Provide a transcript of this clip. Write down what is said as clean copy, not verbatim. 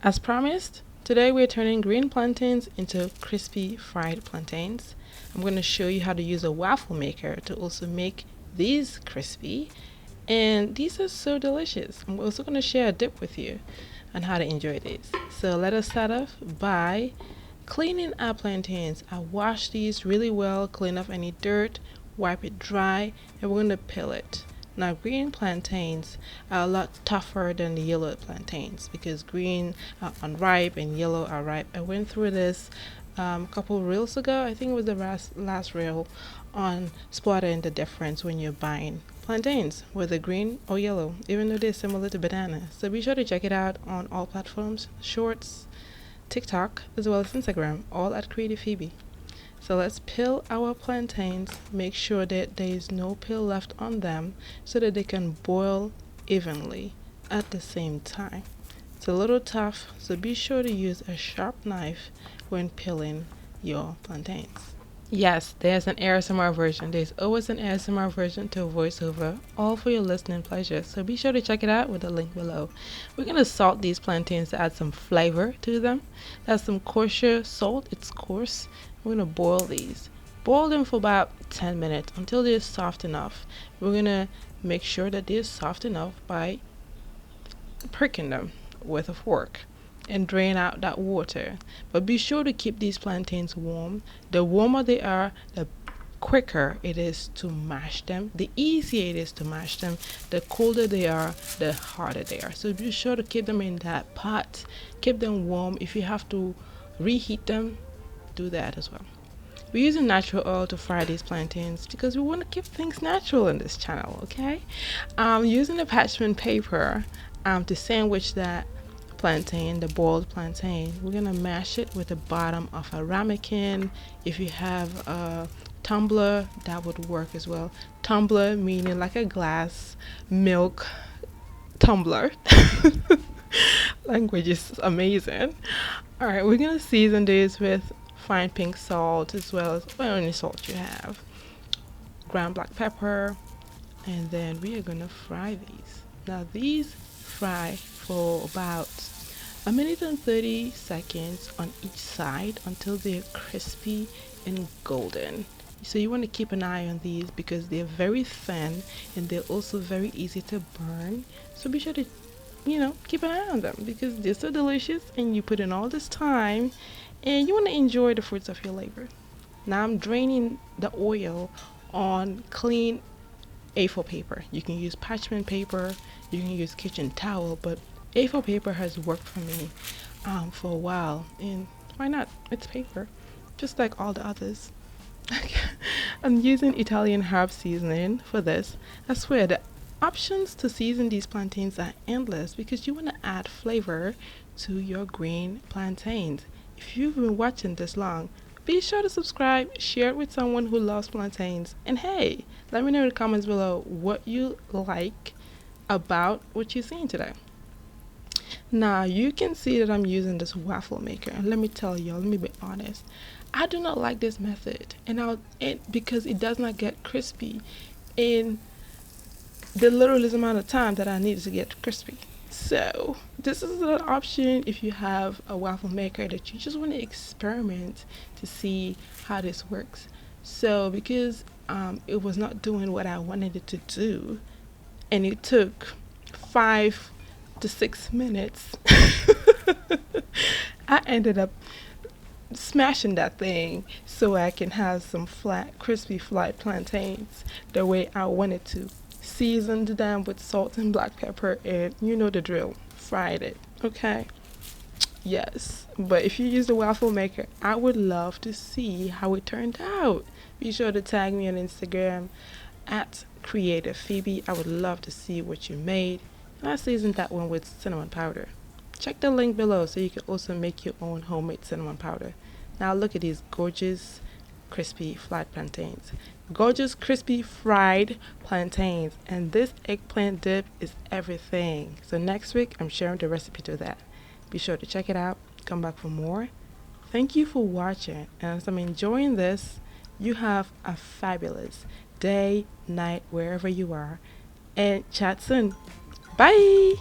As promised, today we're turning green plantains into crispy fried plantains. I'm going to show you how to use a waffle maker to also make these crispy, and these are so delicious. I'm also going to share a dip with you on how to enjoy these. So let us start off by cleaning our plantains. I wash these really well, clean off any dirt, wipe it dry, and we're going to peel it. Now, green plantains are a lot tougher than the yellow plantains because green are unripe and yellow are ripe. I went through this a couple reels ago. I think it was the last reel on spotting the difference when you're buying plantains, whether green or yellow, even though they're similar to banana. So be sure to check it out on all platforms, Shorts, TikTok, as well as Instagram, all at Creative Phebe. So let's peel our plantains, make sure that there is no peel left on them so that they can boil evenly at the same time. It's a little tough, so be sure to use a sharp knife when peeling your plantains. Yes, there's an ASMR version. There's always an ASMR version to Voiceover, all for your listening pleasure. So be sure to check it out with the link below. We're going to salt these plantains to add some flavor to them. That's some kosher salt. It's coarse. We're going to boil these. Boil them for about 10 minutes until they're soft enough. We're going to make sure that they're soft enough by pricking them with a fork and drain out that water. But be sure to keep these plantains warm. The warmer they are, the quicker it is to mash them. The easier it is to mash them. The colder they are, the harder they are. So be sure to keep them in that pot. Keep them warm. If you have to reheat them, do that as well. We're using natural oil to fry these plantains because we want to keep things natural in this channel, okay? Using a parchment paper to sandwich that plantain, the boiled plantain. We're gonna mash it with the bottom of a ramekin. If you have a tumbler, that would work as well. Tumbler meaning like a glass milk tumbler. Language is amazing. All right, we're gonna season this with fine pink salt as well as any salt you have, ground black pepper, and then we are gonna fry these. Now these fry for about a minute and 30 seconds on each side until they're crispy and golden. So you want to keep an eye on these because they're very thin and they're also very easy to burn. So be sure to, keep an eye on them because they're so delicious and you put in all this time and you want to enjoy the fruits of your labor. Now I'm draining the oil on clean A4 paper. You can use parchment paper, you can use kitchen towel, but A4 paper has worked for me for a while, and why not? It's paper, just like all the others. I'm using Italian herb seasoning for this. I swear the options to season these plantains are endless because you want to add flavor to your green plantains. If you've been watching this long, be sure to subscribe, share it with someone who loves plantains, and hey, let me know in the comments below what you like about what you're seeing today. Now you can see that I'm using this waffle maker, and let me tell you, let me be honest, I do not like this method, because it does not get crispy in the littlest amount of time that I need to get crispy. So this is an option if you have a waffle maker that you just want to experiment to see how this works. So because it was not doing what I wanted it to do, and it took 5 to 6 minutes, I ended up smashing that thing so I can have some flat, crispy fried plantains the way I wanted to. Seasoned them with salt and black pepper, and you know the drill. Fried it, okay? Yes, but if you use the waffle maker, I would love to see how it turned out. Be sure to tag me on Instagram at Creative Phebe. I would love to see what you made. And I seasoned that one with cinnamon powder. Check the link below so you can also make your own homemade cinnamon powder. Now look at these gorgeous crispy fried plantains. Gorgeous crispy fried plantains, and this eggplant dip is everything. So next week I'm sharing the recipe to that. Be sure to check it out. Come back for more. Thank you for watching, and as I'm enjoying this, you have a fabulous day, night, wherever you are, and chat soon. Bye.